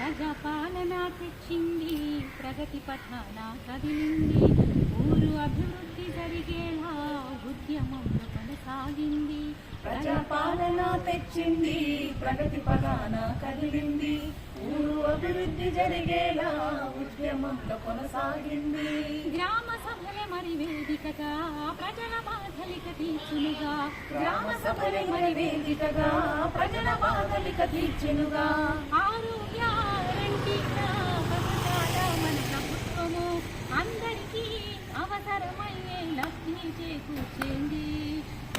ప్రజాపాలన తెచ్చింది, ప్రగతి పథాన కదిలింది, ఊరు అభివృద్ధి జరిగేలా ఉద్యమంలో కొనసాగింది. ప్రజాపాలన తెచ్చింది, ప్రగతి పథాన కదిలింది, ఊరు అభివృద్ధి జరిగేలా ఉద్యమంలో కొనసాగింది. గ్రామ సభలే మరి వేదికగా ప్రజల బాధలిక తీర్చునుగా, గ్రామ సభలే మరి వేదికగా ప్రజల బాధలిక తీర్చునుగా. ఆరు గ్యారంటీ పథకాల మన ప్రభుత్వము అందరికీ అవసరమయ్యే లబ్ధి చేకూర్చింది.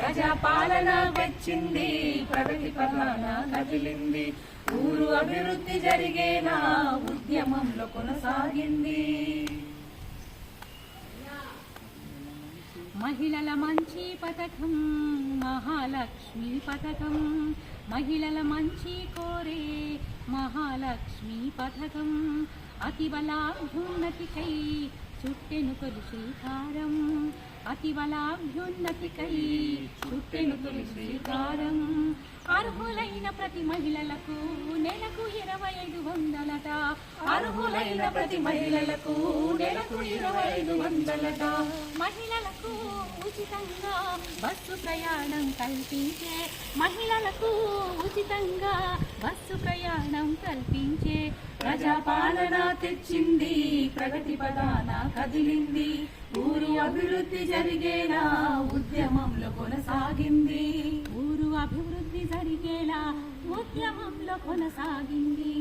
ప్రజాపాలన వచ్చింది, ప్రగతి పథాన కదిలింది, ఊరు అభివృద్ధి జరిగేలా ఉద్యమంలో కొనసాగింది. మహిళల మంచి పథకం మహాలక్ష్మి పథకం, మహిళల మంచి కోరే మహాలక్ష్మి పథకం, అతిబలాభ్యున్నతికై చుట్టెను తొలి శ్రీకారం, అతిబలాభ్యున్నతికై చుట్టెను తొలి శ్రీకారం. అర్హులైన ప్రతి మహిళలకు నెలకు 2500 అర్హులైన ప్రతి మహిళలకు నెలకు 2500 మహిళలకు ఉచితంగా బస్సు ప్రయాణం కల్పించే, మహిళలకు ఉచితంగా బస్సు ప్రయాణం కల్పించే. ప్రజాపాలన తెచ్చింది, ప్రగతి పథాన కదిలింది, ఊరు అభివృద్ధి జరిగేలా ఉద్యమంలో కొనసాగింది. ఊరు అభివృద్ధి జరిగేలా ఉద్యమంలో కొనసాగింది.